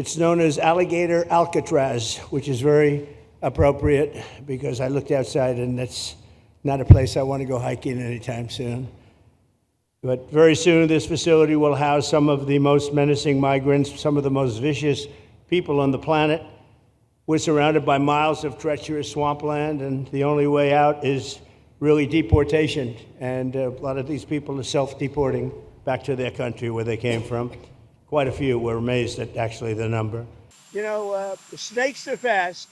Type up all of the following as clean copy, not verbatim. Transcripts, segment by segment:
It's known as Alligator Alcatraz, which is very appropriate because I looked outside and that's not a place I want to go hiking anytime soon. But very soon this facility will house some of the most menacing migrants, some of the most vicious people on the planet. We're surrounded by miles of treacherous swampland, and the only way out is really deportation. And a lot of these people are self-deporting back to their country where they came from. Quite a few. We're amazed at actually the number. You know, snakes are fast,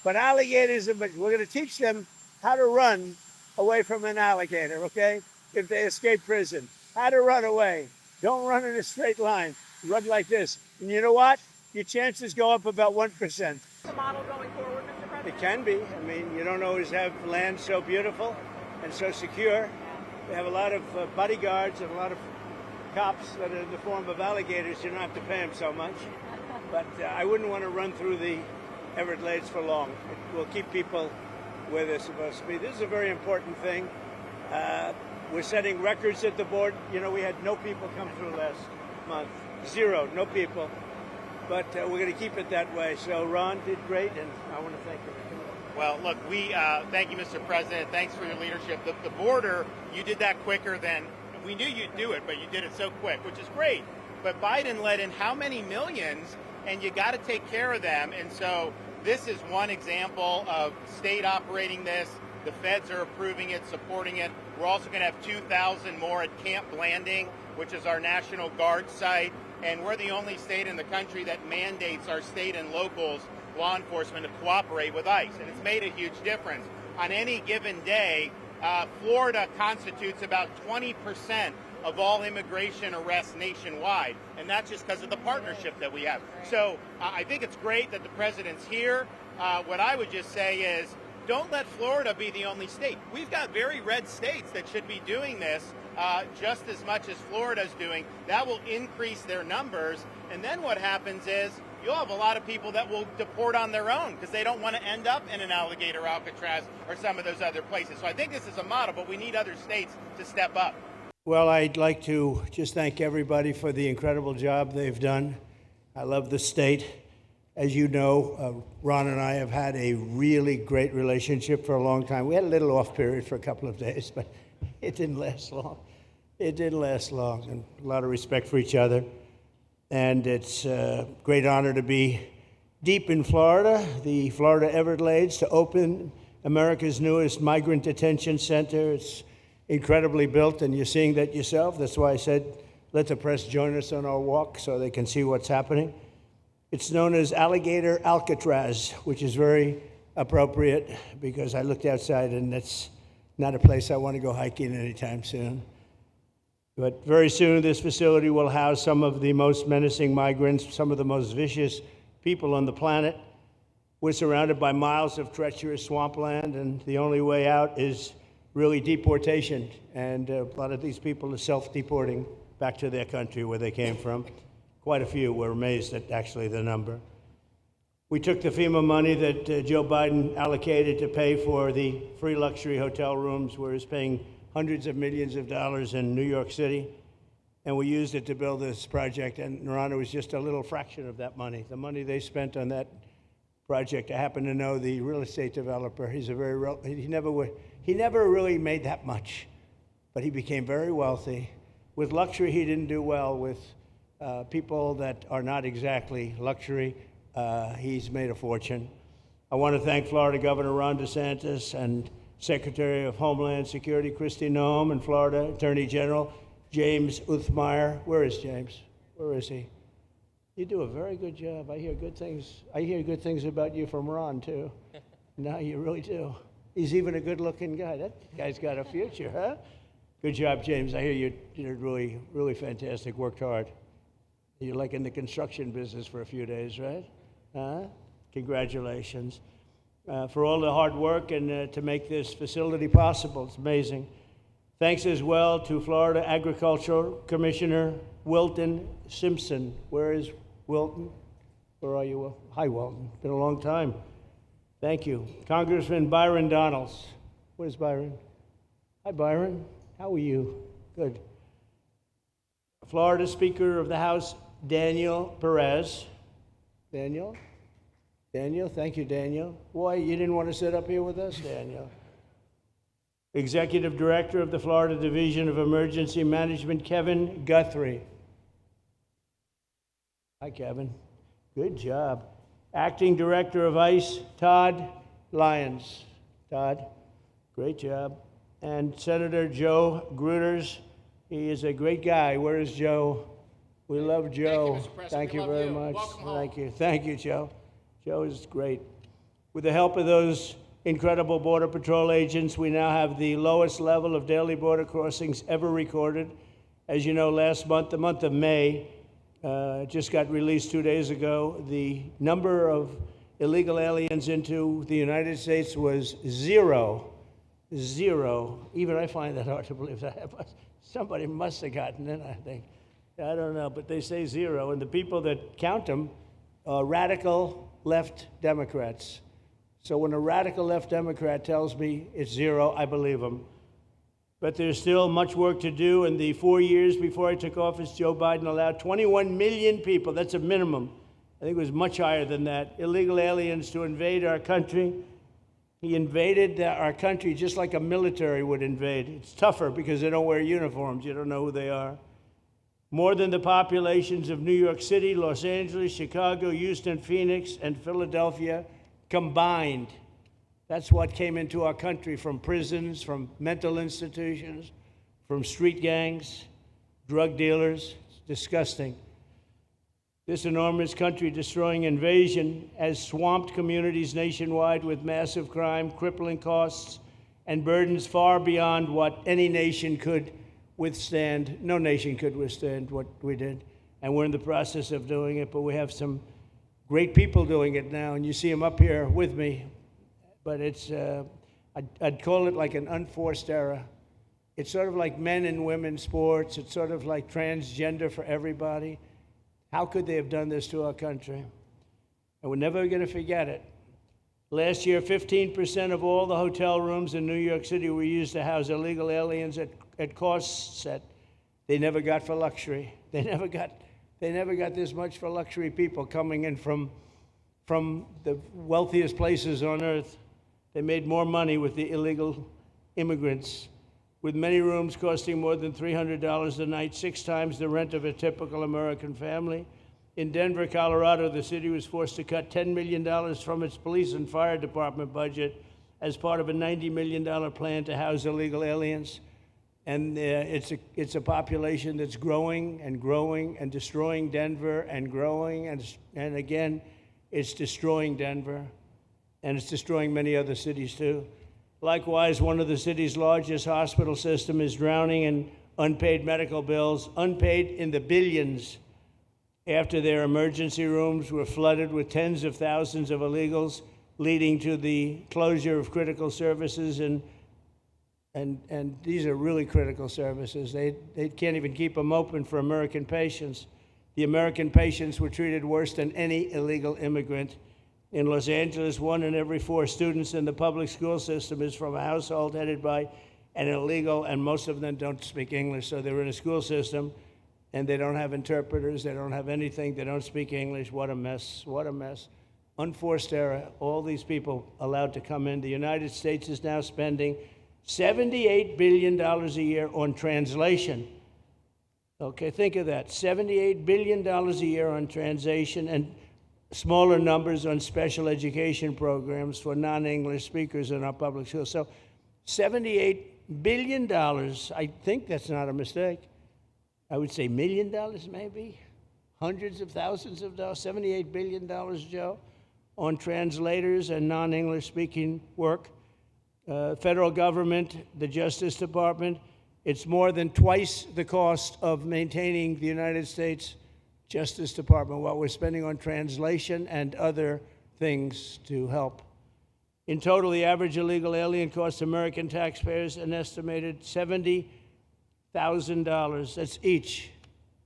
but alligators are, we're going to teach them how to run away from an alligator, okay? If they escape prison, how to run away. Don't run in a straight line. Run like this. And you know what? Your chances go up about 1%. The model going forward, Mr. President? It can be. I mean, you don't always have land so beautiful and so secure. We have a lot of bodyguards and a lot of cops that are in the form of alligators. You don't have to pay them so much. But I wouldn't want to run through the Everglades for long. It will keep people where they're supposed to be. This is a very important thing. We're setting records at the board. You know, we had no people come through last month. Zero, no people. But we're going to keep it that way. So Ron did great, and I want to thank you. Well, look, we thank you, Mr. President. Thanks for your leadership. The border, you did that quicker than we knew you'd do it, but you did it so quick, which is great. But Biden let in how many millions, and you got to take care of them. And so this is one example of state operating this. The feds are approving it, supporting it. We're also going to have 2,000 more at Camp Blanding, which is our National Guard site. And we're the only state in the country that mandates our state and locals, law enforcement, to cooperate with ICE. And it's made a huge difference. On any given day, Florida constitutes about 20% of all immigration arrests nationwide. And that's just because of the partnership that we have. So I think it's great that the president's here. What I would just say is, don't let Florida be the only state. We've got very red states that should be doing this just as much as Florida's doing. That will increase their numbers. And then what happens is you'll have a lot of people that will deport on their own because they don't want to end up in an Alligator Alcatraz or some of those other places. So I think this is a model, but we need other states to step up. Well, I'd like to just thank everybody for the incredible job they've done. I love the state. As you know, Ron and I have had a really great relationship for a long time. We had a little off period for a couple of days, but it didn't last long. It didn't last long, and a lot of respect for each other. And it's a great honor to be deep in Florida, the Florida Everglades, to open America's newest migrant detention center. It's incredibly built, and you're seeing that yourself. That's why I said, let the press join us on our walk so they can see what's happening. It's known as Alligator Alcatraz, which is very appropriate because I looked outside and that's not a place I want to go hiking anytime soon. But very soon this facility will house some of the most menacing migrants, some of the most vicious people on the planet. We're surrounded by miles of treacherous swampland, and the only way out is really deportation. And a lot of these people are self-deporting back to their country where they came from. Quite a few. We're amazed at actually the number. We took the FEMA money that Joe Biden allocated to pay for the free luxury hotel rooms, where he's paying hundreds of millions of dollars in New York City, and we used it to build this project. And Narana was just a little fraction of that money. The money they spent on that project, I happen to know the real estate developer. He's a he never really made that much, but he became very wealthy. With luxury, he didn't do well. With people that are not exactly luxury, he's made a fortune. I want to thank Florida Governor Ron DeSantis and Secretary of Homeland Security Kristi Noem, and Florida Attorney General James Uthmeier. Where is James? Where is he? You do a very good job. I hear good things. I hear good things about you from Ron too. No, you really do. He's even a good-looking guy. That guy's got a future, huh? Good job, James. I hear you did really, really fantastic. Worked hard. You're like in the construction business for a few days, right? Congratulations. For all the hard work and to make this facility possible. It's amazing. Thanks as well to Florida Agricultural Commissioner Wilton Simpson. Where is Wilton? Where are you, Will? Hi, Wilton. Been a long time. Thank you. Congressman Byron Donalds. Where's Byron? Hi, Byron. How are you? Good. Florida Speaker of the House Daniel Perez. Daniel? Daniel, thank you, Daniel. Boy, you didn't want to sit up here with us, Daniel. Executive Director of the Florida Division of Emergency Management, Kevin Guthrie. Hi, Kevin. Good job. Acting Director of ICE, Todd Lyons. Todd, great job. And Senator Joe Gruters. He is a great guy. Where is Joe? We love Joe. Thank you, Mr. President. Thank We you love very you. much. Welcome home. Thank you. Thank you, Joe. Joe is great. With the help of those incredible Border Patrol agents, we now have the lowest level of daily border crossings ever recorded. As you know, last month, the month of May, just got released 2 days ago, the number of illegal aliens into the United States was zero. Zero. Even I find that hard to believe. Somebody must have gotten in, I think. I don't know, but they say zero. And the people that count them are radical left Democrats. So when a radical left Democrat tells me it's zero, I believe him. But there's still much work to do. In the 4 years before I took office, Joe Biden allowed 21 million people, that's a minimum, I think it was much higher than that, illegal aliens to invade our country. He invaded our country just like a military would invade. It's tougher because they don't wear uniforms. You don't know who they are. More than the populations of New York City, Los Angeles, Chicago, Houston, Phoenix, and Philadelphia combined. That's what came into our country from prisons, from mental institutions, from street gangs, drug dealers. It's disgusting. This enormous country-destroying invasion has swamped communities nationwide with massive crime, crippling costs, and burdens far beyond what any nation could withstand. No nation could withstand what we did, and we're in the process of doing it, but we have some great people doing it now, and you see them up here with me. But it's, I'd call it like an unforced era. It's sort of like men and women sports. It's sort of like transgender for everybody. How could they have done this to our country? And we're never going to forget it. Last year, 15% of all the hotel rooms in New York City were used to house illegal aliens at costs that they never got for luxury. They never got this much for luxury people coming in from the wealthiest places on earth. They made more money with the illegal immigrants, with many rooms costing more than $300 a night, 6 times the rent of a typical American family. In Denver, Colorado, the city was forced to cut $10 million from its police and fire department budget as part of a $90 million plan to house illegal aliens. And it's a population that's growing and growing and destroying Denver and growing. And again, it's destroying Denver. And it's destroying many other cities, too. Likewise, one of the city's largest hospital system is drowning in unpaid medical bills, unpaid in the billions, after their emergency rooms were flooded with tens of thousands of illegals, leading to the closure of critical services. And these are really critical services. They can't even keep them open for American patients. The American patients were treated worse than any illegal immigrant. In Los Angeles, 1 in every 4 students in the public school system is from a household headed by an illegal, and most of them don't speak English, so they're in a school system, and they don't have interpreters, they don't have anything, they don't speak English. What a mess, what a mess. Unforced error, all these people allowed to come in. The United States is now spending $78 billion a year on translation. Okay, think of that, $78 billion a year on translation, and smaller numbers on special education programs for non-English speakers in our public schools. So $78 billion, I think that's not a mistake. I would say $1 million maybe, hundreds of thousands of dollars, $78 billion, Joe, on translators and non-English speaking work. Federal government, the Justice Department, it's more than twice the cost of maintaining the United States Justice Department, what we're spending on translation and other things to help. In total, the average illegal alien costs American taxpayers an estimated $70,000. That's each,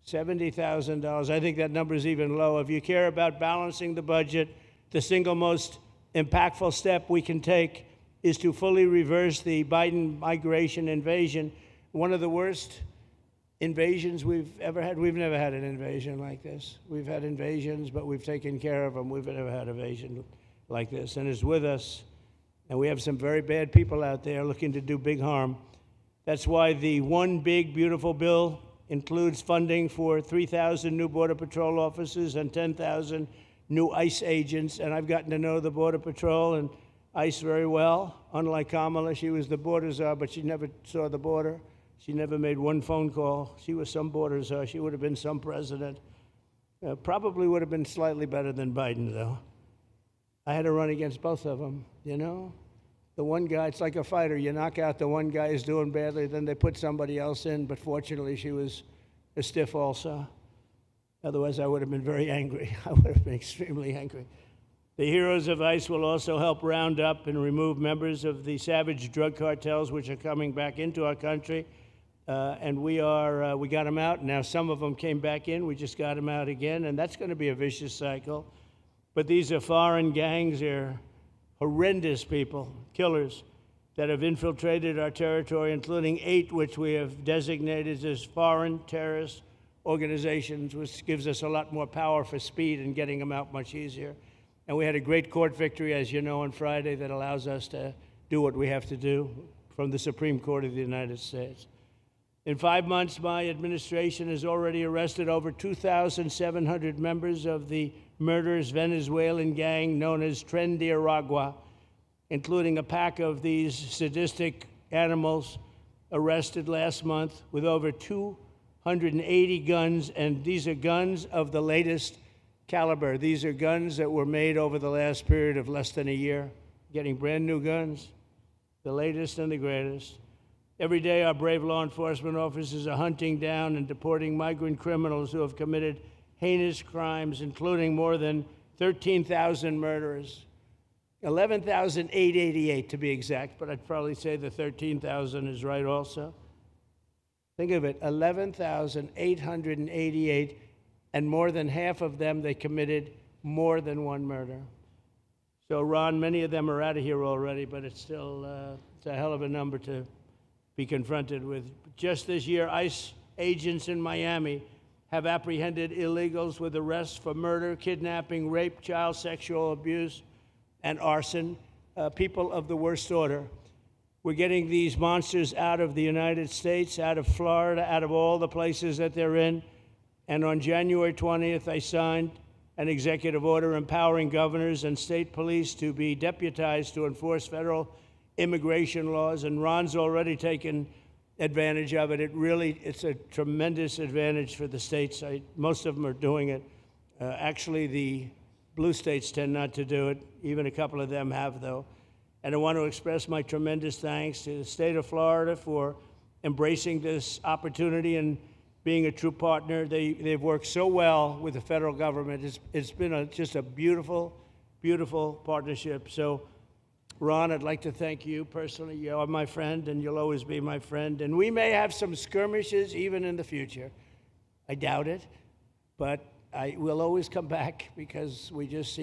$70,000. I think that number is even low. If you care about balancing the budget, the single most impactful step we can take is to fully reverse the Biden migration invasion. One of the worst invasions we've ever had. We've never had an invasion like this. We've had invasions, but we've taken care of them. We've never had an invasion like this, and it's with us. And we have some very bad people out there looking to do big harm. That's why the One Big Beautiful Bill includes funding for 3,000 new Border Patrol officers and 10,000 new ICE agents. And I've gotten to know the Border Patrol and ICE very well. Unlike Kamala, she was the border czar, but she never saw the border. She never made one phone call. She was some border czar. She would have been some president. Probably would have been slightly better than Biden, though. I had to run against both of them, you know? The one guy, it's like a fighter. You knock out the one guy who's doing badly, then they put somebody else in. But fortunately, she was a stiff also. Otherwise, I would have been very angry. I would have been extremely angry. The heroes of ICE will also help round up and remove members of the savage drug cartels which are coming back into our country. And we got them out. Now some of them came back in. We just got them out again. And that's going to be a vicious cycle. But these are foreign gangs. They're horrendous people, killers, that have infiltrated our territory, including 8 which we have designated as foreign terrorist organizations, which gives us a lot more power for speed and getting them out much easier. And we had a great court victory, as you know, on Friday that allows us to do what we have to do from the Supreme Court of the United States. In 5 months, my administration has already arrested over 2,700 members of the murderous Venezuelan gang known as Tren de Aragua, including a pack of these sadistic animals arrested last month with over 280 guns, and these are guns of the latest caliber. These are guns that were made over the last period of less than a year, getting brand new guns, the latest and the greatest. Every day, our brave law enforcement officers are hunting down and deporting migrant criminals who have committed heinous crimes, including more than 13,000 murderers, 11,888 to be exact, but I'd probably say the 13,000 is right also. Think of it, 11,888, and more than half of them, they committed more than one murder. So, Ron, many of them are out of here already, but it's still it's a hell of a number to be confronted with. Just this year, ICE agents in Miami have apprehended illegals with arrests for murder, kidnapping, rape, child sexual abuse, and arson, people of the worst order. We're getting these monsters out of the United States, out of Florida, out of all the places that they're in. And on January 20th, I signed an executive order empowering governors and state police to be deputized to enforce federal immigration laws, and Ron's already taken advantage of it. It's a tremendous advantage for the states. Most of them are doing it. Actually, the blue states tend not to do it. Even a couple of them have, though. And I want to express my tremendous thanks to the state of Florida for embracing this opportunity and being a true partner. They've worked so well with the federal government. It's been just a beautiful, beautiful partnership. So, Ron, I'd like to thank you personally. You are my friend, and you'll always be my friend. And we may have some skirmishes even in the future. I doubt it, but we'll always come back because we just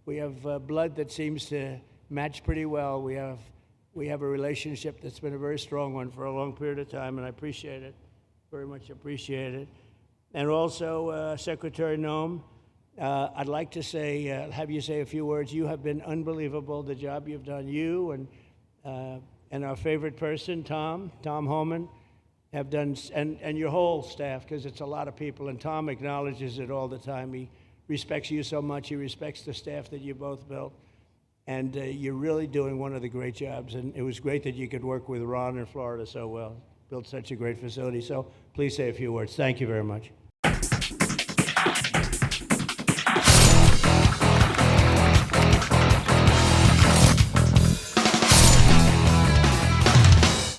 we have blood that seems to match pretty well. We have a relationship that's been a very strong one for a long period of time, and I appreciate it, very much appreciate it. And also, Secretary Noem, I'd like to have you say a few words. You have been unbelievable, the job you've done. You and our favorite person, Tom Homan, have done, and your whole staff, because it's a lot of people, and Tom acknowledges it all the time. He respects you so much. He respects the staff that you both built. And you're really doing one of the great jobs. And it was great that you could work with Ron in Florida so well. Built such a great facility. So please say a few words. Thank you very much.